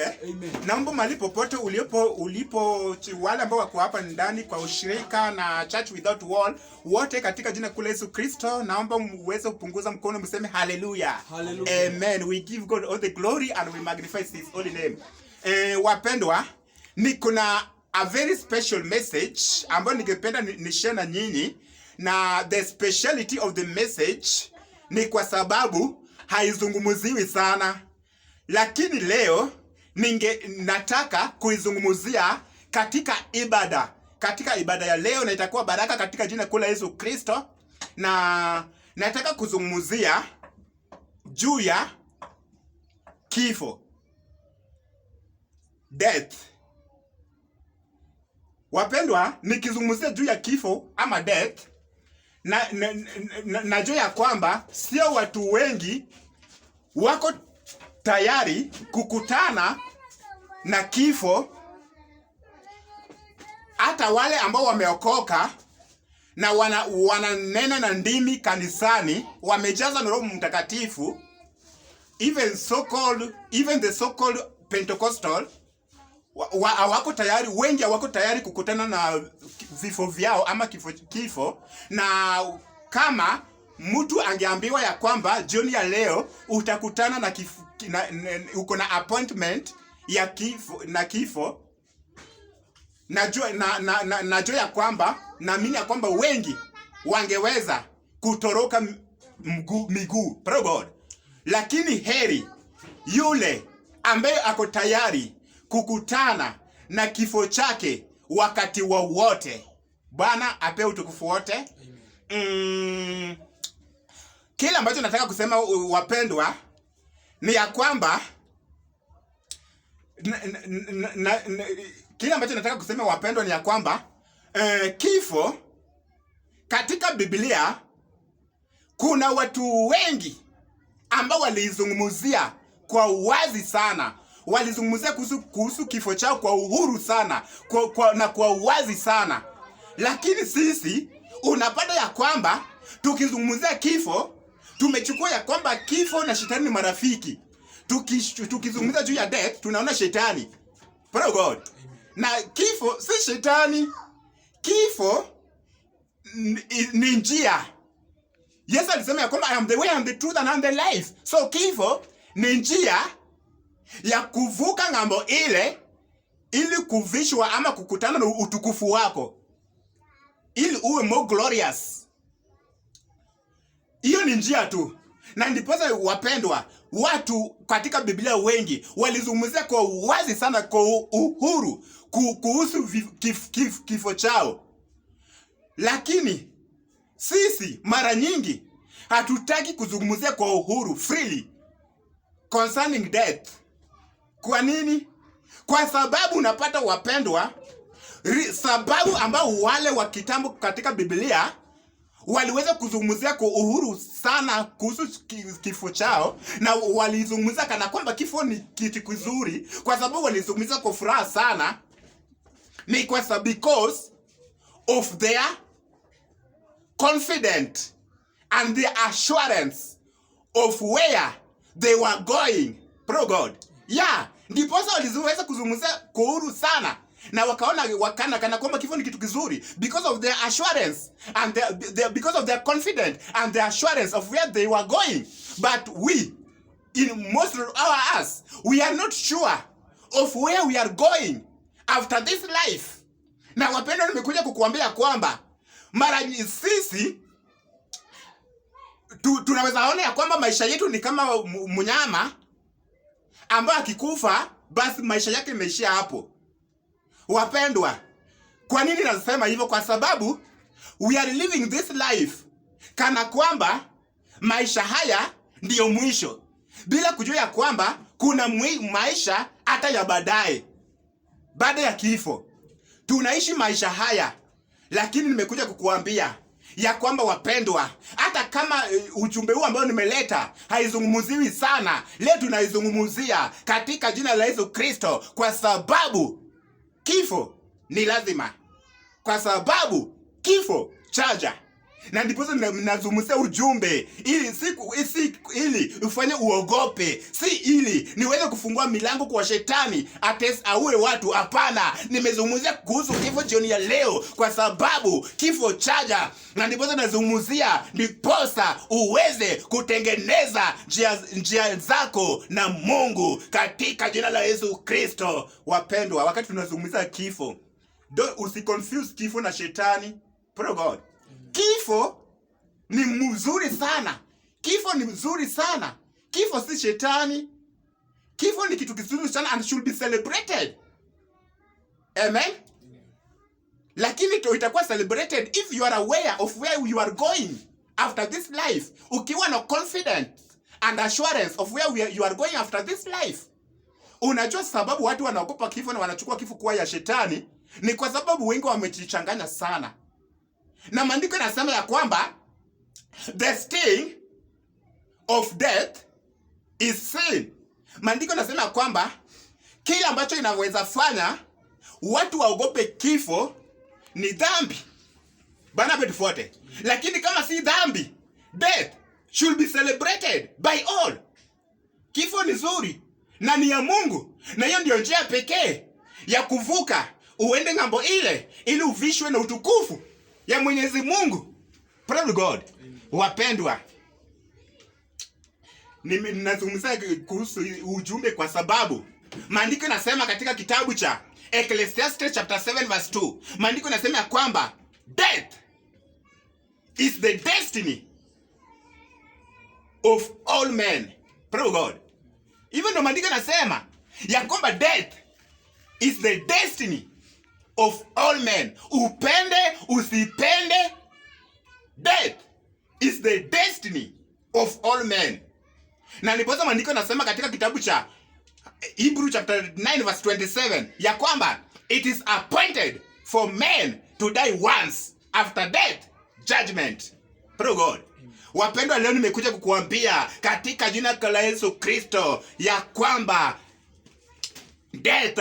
asifiwe. Naomba mahali popote ulipo wale ambao wako hapa ndani kwa ushirika na Church Without Wall, wote katika jina kula Yesu Kristo, naomba muweze kupunguza mkono mseme hallelujah. Amen. We give God all the glory and we magnify his holy name. Wapendwa, kuna a very special message ambayo ningependa nishare na nyinyi, na the speciality of the message ni kwa sababu haizungumziwi sana, lakini leo nataka kuizungumzia katika ibada. Katika ibada ya leo, na itakuwa baraka katika jina kula Yesu Kristo, na nataka kuzungumzia juu ya kifo, death. Wapendwa, nikizungumzia juu ya kifo ama death, najua ya kwamba sio watu wengi wako tayari kukutana na kifo. Hata wale ambao wameokoka na wananena na ndimi kanisani, wamejaza na Roho Mtakatifu, even the so-called Pentecostal, hawako tayari, wengi hawako tayari kukutana na vifo vyao ama kifo. Na kama mtu angeambiwa ya kwamba jioni ya leo utakutana na uko na appointment ya kifo, najua ya kwamba, naamini ya kwamba wengi wangeweza kutoroka miguu, praise God. Lakini heri yule ambaye ako tayari kukutana na kifo chake wakati wowote. Bwana apewe utukufu wote. Kile ambacho nataka kusema, wapendwa, ni ya kwamba kifo katika Biblia, kuna watu wengi ambao walizungumzia kwa wazi sana. Walizungumzia kuhusu kifo chao kwa uhuru sana, na kwa wazi sana. Lakini sisi unapata ya kwamba tukizungumzia kifo, tumechukua ya kwamba kifo na shetani ni marafiki. Tukizungumzia juu ya death, tunaona shetani. Praise God. Na kifo si shetani. Kifo ni njia. Yesu alisema ya kwamba I am the way and the truth and I am the life. So kifo ni njia ya kuvuka ng'ambo ile, ili kuvishwa ama kukutana na utukufu wako, ili uwe more glorious. Hiyo ni njia tu. Na ndiposa, wapendwa, watu katika Biblia wengi walizungumzia kwa wazi sana, kwa uhuru, kuhusu kifo chao. Lakini sisi mara nyingi hatutaki kuzungumzia kwa uhuru, freely, concerning death. Kwa nini? Kwa sababu unapata, wapendwa, sababu ambao wale wa kitambo katika Biblia waliweza kuzungumzia kwa uhuru sana kuhusu kifo chao, na walizungumzia kana kwamba kifo ni kitu kizuri, kwa sababu walizungumzia kwa furaha sana, ni kwa sababu because of their confidence and their assurance of where they were going. Praise God. Yeah, ndiposa waliweza kuzungumzia kwa uhuru sana, na wakana kana kwamba kifo ni kitu kizuri because of their assurance and because of their confidence and their assurance of where they were going. But we, in most of us, we are not sure of where we are going after this life. Na wapendwa, nimekuja kukuambia kwamba mara sisi tunaweza ona ya kwamba maisha yetu ni kama mnyama ambaye akikufa basi maisha yake imeishia hapo. Wapendwa, kwa nini nasema hivyo? Kwa sababu we are living this life kana kwamba maisha haya ndiyo mwisho, bila kujua ya kwamba kuna maisha hata ya baadaye, baada ya kifo. Tunaishi maisha haya, lakini nimekuja kukuambia ya kwamba, wapendwa, hata kama ujumbe huu ambao nimeleta haizungumziwi sana, leo tunaizungumzia katika jina la Yesu Kristo, kwa sababu kifo ni lazima, kwa sababu kifo chaja. Na ndipo ninazungumzia ujumbe ili ufanye uogope, si ili niweze kufungua milango kwa shetani aue watu. Hapana, nimezungumzia kuhusu kifo jioni ya leo kwa sababu kifo chaja, na ndipo nazungumzia ndiposa uweze kutengeneza njia zako na Mungu katika jina la Yesu Kristo. Wapendwa, wakati tunazungumzia kifo, usiconfuse kifo na shetani. Praise God. Kifo ni mzuri sana. Kifo ni mzuri sana. Kifo si shetani. Kifo ni kitu kizuri sana and should be celebrated. Amen. Lakini itakuwa celebrated if you are aware of where you are going after this life. Ukiwa na confidence and assurance of where you are going after this life. Unajua sababu watu wanaogopa kifo na wanachukua kifo kuwa ya shetani ni kwa sababu wengi wamejichanganya sana. Na maandiko yanasema ya kwamba the sting of death is sin. Maandiko yanasema ya kwamba kila ambacho inaweza fanya watu waogope kifo ni dhambi. Bana betufuate. Lakini kama si dhambi, death should be celebrated by all. Kifo ni nzuri na ni ya Mungu, na hiyo ndio njia pekee ya kuvuka uende ngambo ile ili uvishwe na utukufu ya Mwenyezi Mungu. Praise God. Wapendwa, ninazungumzia kuhusu ujumbe kwa sababu maandiko yanasema katika kitabu cha Ecclesiastes chapter 7 verse 2, maandiko yanasema ya kwamba death is the destiny of all men. Praise God. Even ndio maandiko yanasema ya kwamba death is the destiny of all men. Upende usipende, death is the destiny of all men. Na nipoza maandiko yanasema katika kitabu cha Hebrew chapter 9 verse 27 ya kwamba it is appointed for men to die once, after death judgment. Praise God. Wapendwa, leo nimekuja kukuambia katika jina la Yesu Kristo ya kwamba death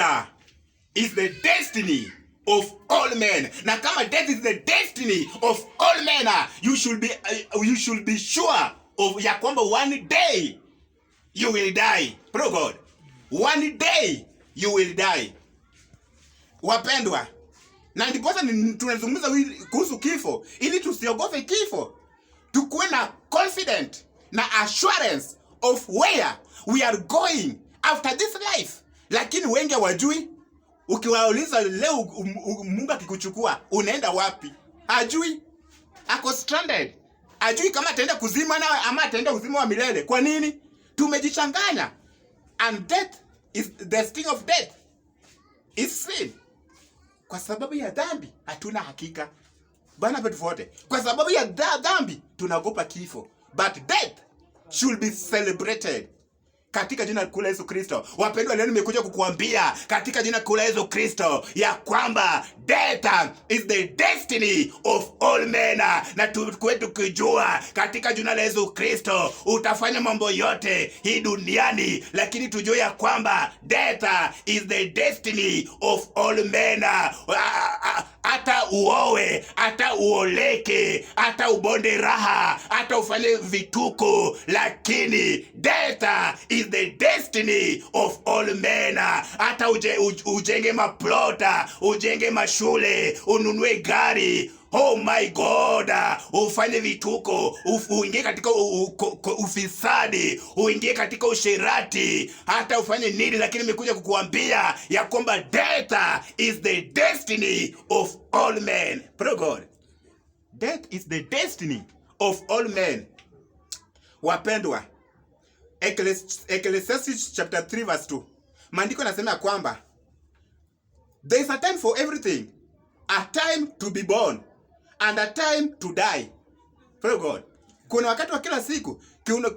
is the destiny of all men. Na kama death is the destiny of all men, you should be sure of ya kwamba one day you will die. Praise God. One day you will die. Wapendwa, na ndiposa tunazungumza kuhusu kifo ili tusiogope kifo. Tukuwe na confident na assurance of where we are going after this life. Lakini wengi hawajui. Ukiwauliza leo Mungu akikuchukua unaenda wapi? Hajui. Ako stranded. Hajui kama ataenda kuzima na ama ataenda uzima wa milele. Kwa nini? Tumejichanganya. And death is the sting of death is sin. Kwa sababu ya dhambi hatuna hakika. Bwana wetu wote. Kwa sababu ya dhambi tunaogopa kifo. But death should be celebrated. Katika jina la Yesu Kristo. Wapendwa, leo nimekuja kukuambia katika jina la Yesu Kristo ya kwamba death is the destiny of all men. Na tukwetu kujua katika jina la Yesu Kristo utafanya mambo yote hii duniani, lakini tujue ya kwamba death is the destiny of all men. Hata uowe, hata uoleke, hata ubonde raha, hata ufanye vituko, lakini death is the destiny of all men. Hata ujenge maplota, ujenge mashule, ununue gari, oh my God, ufanye vituko, uingie katika ufisadi, uingie katika usherati, hata ufanye nini, lakini nimekuja kukuambia ya kwamba death is the destiny of all men. Praise God. Death is the destiny of all men. Wapendwa, Ecclesiastes chapter 3 verse 2. Maandiko yanasema kwamba there is a time for everything, a time to be born and a time to die. Praise God. Kuna wakati wa kila siku,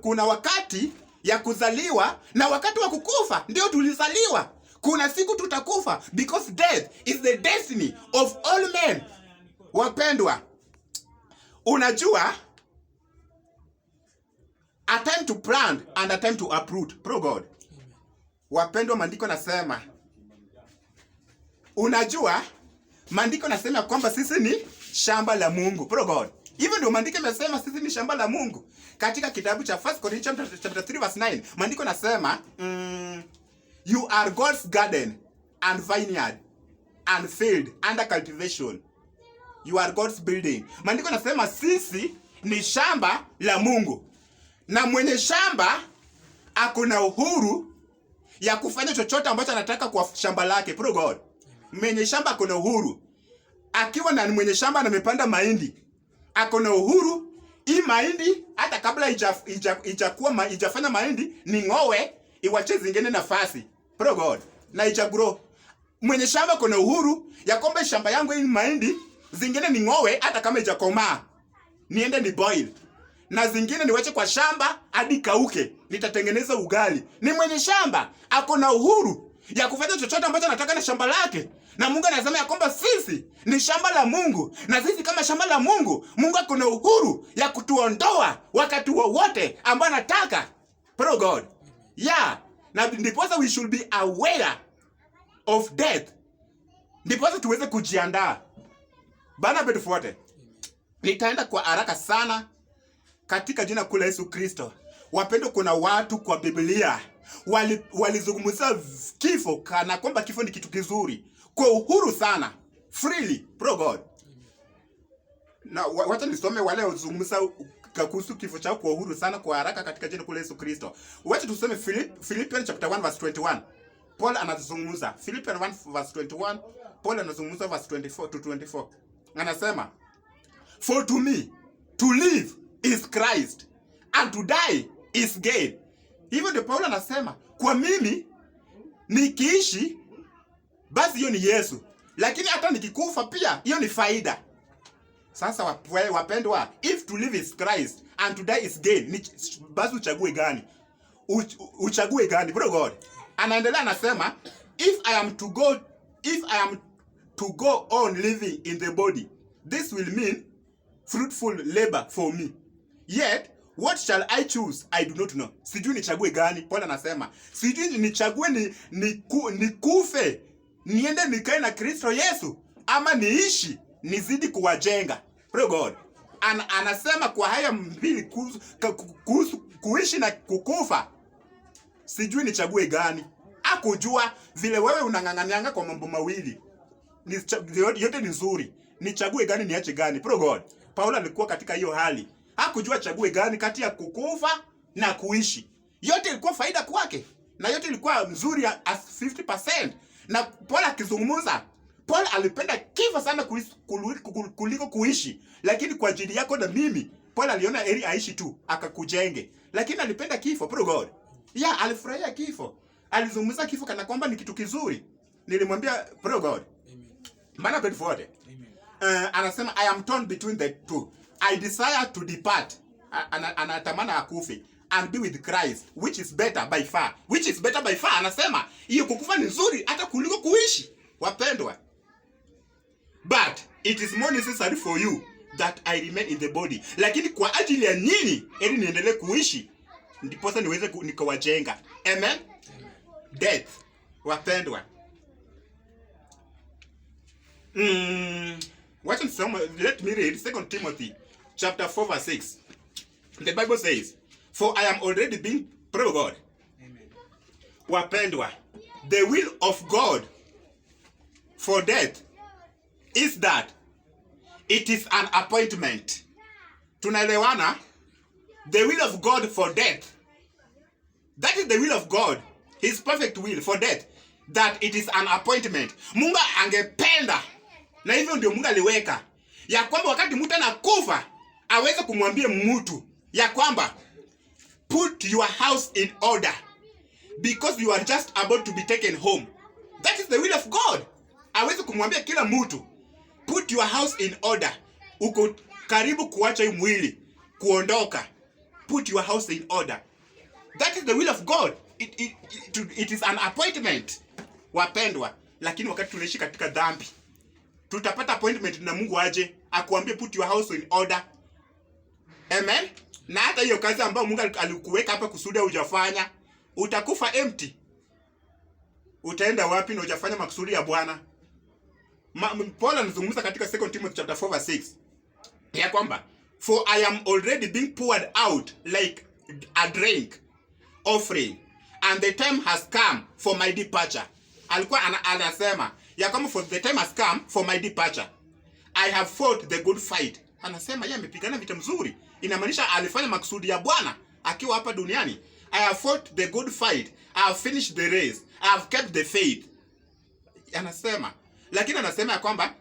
kuna wakati ya kuzaliwa na wakati wa kukufa. Ndio tulizaliwa. Kuna siku tutakufa because death is the destiny of all men. Wapendwa, unajua a time to plant and a time to uproot. Praise God. Wapendwa, maandiko nasema, unajua maandiko nasema kwamba sisi ni shamba la Mungu. Praise God. Hivyo ndio maandiko yamesema sisi ni shamba la Mungu. Katika kitabu cha 1 Corinthians chapter 3 verse 9, maandiko nasema you are God's garden and vineyard and field under cultivation. You are God's building. Maandiko nasema sisi ni shamba la Mungu. Na mwenye shamba akona uhuru ya kufanya chochote ambacho anataka kwa shamba lake. Praise God. Mwenye shamba akona uhuru. Akiwa na mwenye shamba na amepanda mahindi, akona uhuru hii mahindi hata kabla ijafanya mahindi ni ngowe iwache zingine nafasi. Praise God. Na grow. Mwenye shamba kuna uhuru ya kwamba shamba yangu hii mahindi zingine ni ngowe hata kama ijakomaa. Niende ni boil. Na zingine niwache kwa shamba hadi kauke. Nitatengeneza ugali. Ni mwenye shamba akona uhuru ya kufanya chochote ambacho anataka na shamba lake. Na Mungu anasema ya kwamba sisi ni shamba la Mungu. Na sisi kama shamba la Mungu, Mungu akona uhuru ya kutuondoa wakati wowote ambao anataka. Praise God. Yeah. Na ndiposa we should be aware of death. Ndiposa tuweze kujiandaa. Bana betufuate. Nitaenda kwa haraka sana katika jina kula Yesu Kristo. Wapendo, kuna watu kwa Biblia walizungumzia kifo kana kwamba kifo ni kitu kizuri. Kwa uhuru sana. Freely. Praise God. Na wacha nisome wale walizungumza kuhusu kifo chao kwa uhuru sana kwa haraka katika jina kula Yesu Kristo. Wacha tusome Philippians chapter 1 verse 21. Paul anazungumza. Philippians 1 verse 21. Paul anazungumza verse 24 to 24. Anasema, for to me to live is Christ and to die is gain. Hivyo ndio Paul anasema, kwa mimi nikiishi basi hiyo ni Yesu, lakini hata nikikufa pia hiyo ni faida. Sasa wapendwa, if to live is Christ and to die is gain, basi uchague gani? Uchague gani? Praise God. Anaendelea anasema, if I am to go on living in the body, this will mean fruitful labor for me. Yet what shall I choose? I do not know. Sijui nichague gani. Paul anasema, sijui nichague nikufe niende nikae na Kristo Yesu, ama niishi nizidi kuwajenga. Praise God. Anasema kwa haya mbili kuishi na kukufa, sijui nichague gani. Hakujua vile wewe unang'ang'anianga kwa mambo mawili. Yote ni nzuri. Nichague gani niache gani? Praise God. Paulo alikuwa katika hiyo hali. Hakujua chague gani kati ya kukufa na kuishi. Yote ilikuwa faida kwake. Na yote ilikuwa nzuri as 50%. Na Paul akizungumza, Paul alipenda kifo sana kuliko kuishi. Lakini kwa ajili yako na mimi, Paul aliona heri aishi tu, akakujenge. Lakini alipenda kifo. Praise God. Yeah, alifurahia kifo. Alizungumza kifo kana kwamba ni kitu kizuri. Nilimwambia praise God. Amen. Maana betufuate. Amen. Anasema I am torn between the two. I desire to depart. Anatamana akufe and be with Christ, which is better by far. Which is better by far. Anasema hiyo kukufa ni nzuri hata kuliko kuishi. Wapendwa. But it is more necessary for you that I remain in the body. Lakini kwa ajili ya nyinyi ili niendelee kuishi, ndiposa niweze nikawajenga. Amen. Death. Wapendwa. Let me read 2 Timothy chapter 4 verse 6. The Bible says, for I am already being, praise God. Amen. Wapendwa, the will of God for death is that it is an appointment. Tunaelewana? The will of God for death. That is the will of God. His perfect will for death. That it is an appointment. Mungu angependa. Na hivyo ndio Mungu aliweka. Ya kwamba wakati mtu anakufa, aweze kumwambia mtu ya kwamba put your house in order because you are just about to be taken home. That is the will of God. Aweze kumwambia kila mtu put your house in order. Uko karibu kuacha hii mwili, kuondoka. Put your house in order. That is the will of God. It is an appointment. Wapendwa, lakini wakati tunaishi katika dhambi, tutapata appointment na Mungu aje akuambie put your house in order. Amen. Na hata hiyo kazi ambayo Mungu alikuweka hapa kusudi hujafanya, utakufa empty. Utaenda wapi na hujafanya makusudi ya Bwana? Paul anazungumza katika 2 Timothy chapter 4 verse 6. Ya kwamba For I am already being poured out like a drink offering, and the time has come for my departure. Alikuwa anasema ya kama for the time has come for my departure. I have fought the good fight. Anasema yeye amepigana vita mzuri. Inamaanisha alifanya makusudi ya Bwana akiwa hapa duniani. I have fought the good fight. I have finished the race. I have kept the faith. Anasema, lakini anasema ya kwamba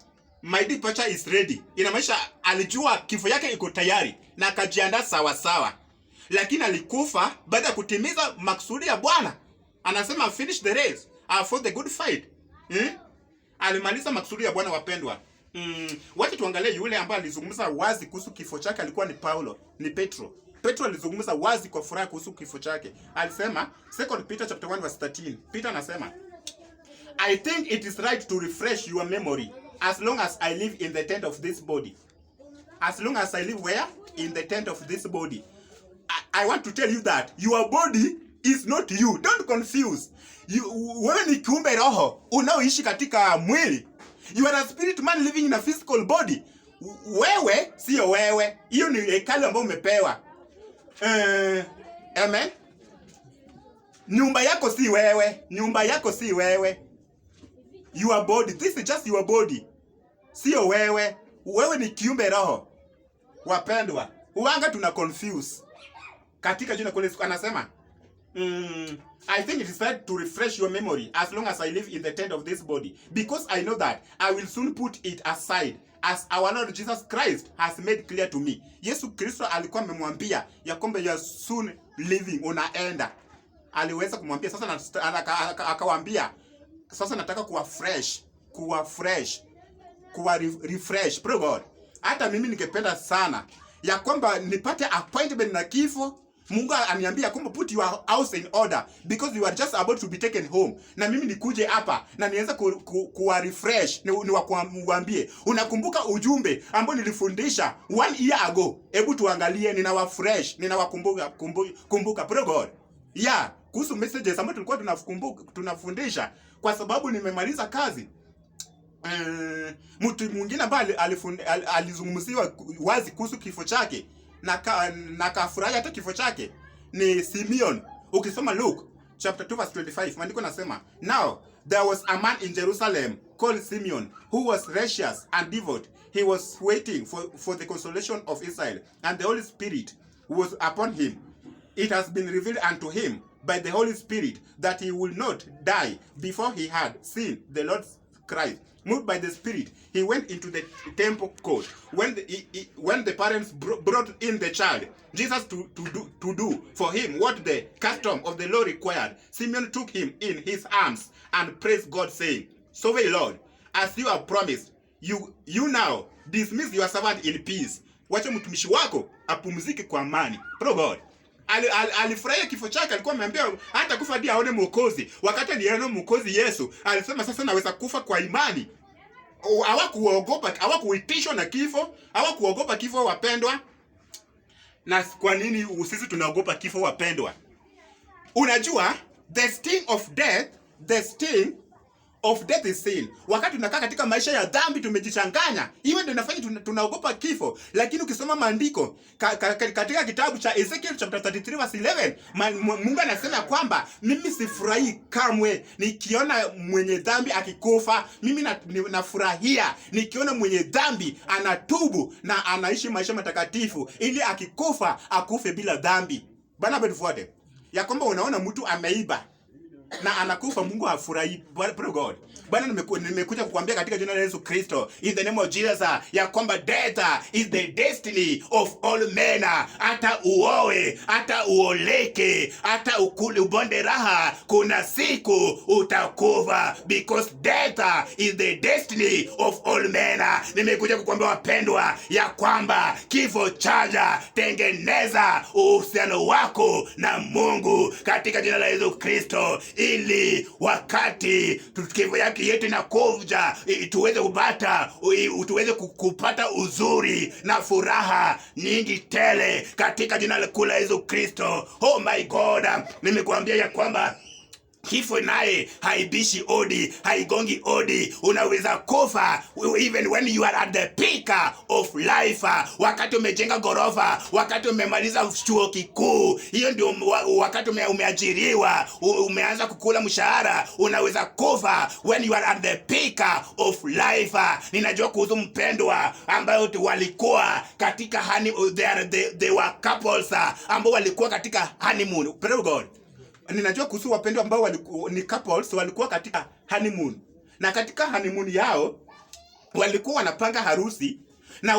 my departure is ready. Inamaanisha alijua kifo yake iko tayari na akajiandaa sawa sawa. Lakini alikufa baada ya kutimiza makusudi ya Bwana. Anasema finish the race. I fought the good fight. Alimaliza makusudi ya Bwana, wapendwa. Wacha tuangalie yule ambaye alizungumza wazi kuhusu kifo chake. Alikuwa ni Petro. Petro alizungumza wazi kwa furaha kuhusu kifo chake. Alisema 2 Peter chapter 1 verse 13. Peter anasema, I think it is right to refresh your memory as long as I live in the tent of this body. As long as I live where? In the tent of this body. I want to tell you that your body is not you. Don't confuse. Wewe ni kiumbe roho unaoishi katika mwili. You are a spirit man living in a physical body. Wewe sio wewe. Hiyo ni hekalu ambayo umepewa. Amen. Nyumba yako si wewe. Nyumba yako si wewe. Your body. This is just your body. Sio wewe. Wewe ni kiumbe roho. Wapendwa, huanga tuna confuse. Katika jina kwa Yesu anasema, I think it is right to refresh your memory as long as I live in the tent of this body, because I know that I will soon put it aside, as our Lord Jesus Christ has made clear to me. Yesu Kristo alikuwa amemwambia ya kwamba you are soon leaving, unaenda. Aliweza kumwambia sasa, akawaambia sasa nataka kuwa refresh. Pray God. Hata mimi ningependa sana ya kwamba nipate appointment na kifo. Mungu aniambia kwamba put your house in order because you are just about to be taken home. Na mimi nikuje hapa na nianza kuwa refresh, ni wakuambie, unakumbuka ujumbe ambao nilifundisha 1 year ago? Hebu tuangalie, ninawakumbuka. Pray God. Yeah, kuhusu messages ambazo tulikuwa tunafundisha, kwa sababu nimemaliza kazi. Mtu mwingine ambaye alizungumziwa wazi kuhusu kifo chake na kafurahi hata kifo chake ni Simeon. Ukisoma Luke chapter 2 verse 25, maandiko nasema, now there was a man in Jerusalem called Simeon who was righteous and devout. He was waiting for the consolation of Israel, and the Holy Spirit was upon him. It has been revealed unto him by the Holy Spirit that he will not die before he had seen the Lord Christ. Moved by the Spirit, he went into the temple court. When the parents brought in the child, Jesus to do for him what the custom of the law required, Simeon took him in his arms and praised God, saying, "Sovereign Lord, as you have promised, you now dismiss your servant in peace. Wacha mtumishi wako apumzike kwa amani." Pray God. Alifurahia kifo chake. Alikuwa ameambia hata kufa hadi aone Mwokozi. Wakati aliona Mwokozi Yesu, alisema sasa naweza kufa kwa imani. Hawakuitishwa na kifo, hawakuogopa kifo, wapendwa. Na kwa nini sisi tunaogopa kifo, wapendwa? Unajua, the sting of death is sin. Wakati tunakaa katika maisha ya dhambi, tumejichanganya, hiyo ndio inafanya tunaogopa kifo. Lakini ukisoma maandiko katika kitabu cha Ezekiel chapter 33 verse 11, Mungu anasema kwamba mimi sifurahi kamwe nikiona mwenye dhambi akikufa. Mimi nafurahia nikiona mwenye dhambi anatubu na anaishi maisha matakatifu, ili akikufa akufe bila dhambi. Bwana betufuate ya kwamba unaona mtu ameiba na anakufa, Mungu hafurahi. Pray God. Bwana, nimekuja kukuambia katika jina la Yesu Kristo, in the name of Jesus, ya kwamba death is the destiny of all men. Hata uoe, hata uoleke, hata ukule ubonde raha, kuna siku utakufa, because death is the destiny of all men. Nimekuja kukuambia wapendwa, ya kwamba kifo chaja, tengeneza uhusiano wako na Mungu katika jina la Yesu Kristo, ili wakati kifo yake yetu inakuja tuweze kupata uzuri na furaha nyingi tele katika jina la Yesu Kristo. Oh my God, nimekuambia ya kwamba Kifo naye haibishi odi, haigongi odi. Unaweza kufa even when you are at the peak of life. Wakati umejenga gorofa, wakati umemaliza chuo kikuu, hiyo ndio wakati umeajiriwa, umeanza kukula mshahara. Unaweza kufa when you are at the peak of life. Ninajua kuhusu mpendwa ambayo walikuwa katika they were couples ambao walikuwa katika honeymoon. Praise God. Ninajua kuhusu wapendwa ambao ni couples walikuwa katika honeymoon. Na katika honeymoon yao walikuwa wanapanga harusi na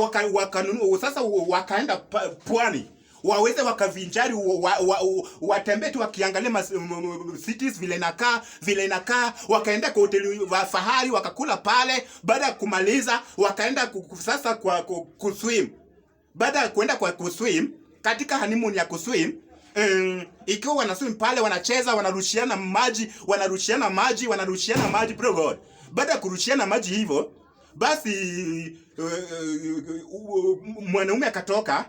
sasa wakaenda pwani waweze wakavinjari, watembee tu wakiangalia cities vile inakaa, wakaenda kwa hoteli wa fahari wakakula pale. Baada ya kumaliza wakaenda sasa kwa kuswim. Baada ya kwenda kwa kuswim, katika honeymoon ya kuswim, ikiwa wanaswim pale, wanacheza, wanarushiana maji, bro God. Baada ya kurushiana maji hivyo, basi mwanaume akatoka,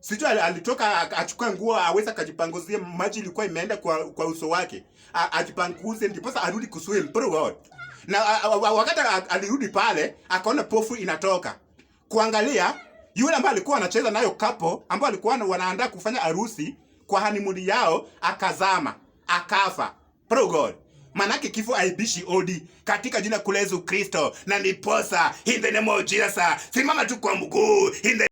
sijui alitoka achukua nguo aweza kujipanguzia, maji ilikuwa imeenda kwa uso wake, ajipanguze ndipo arudi kuswim, bro God. Na wakati alirudi pale akaona pofu inatoka. Kuangalia yule ambaye alikuwa anacheza nayo couple ambao alikuwa wanaandaa kufanya harusi kwa honeymoon yao, akazama, akafa. Pro God. Manake kifo haibishi odi katika jina kula Yesu Kristo. Na niposa in the name of Jesus. Simama tu kwa mguu.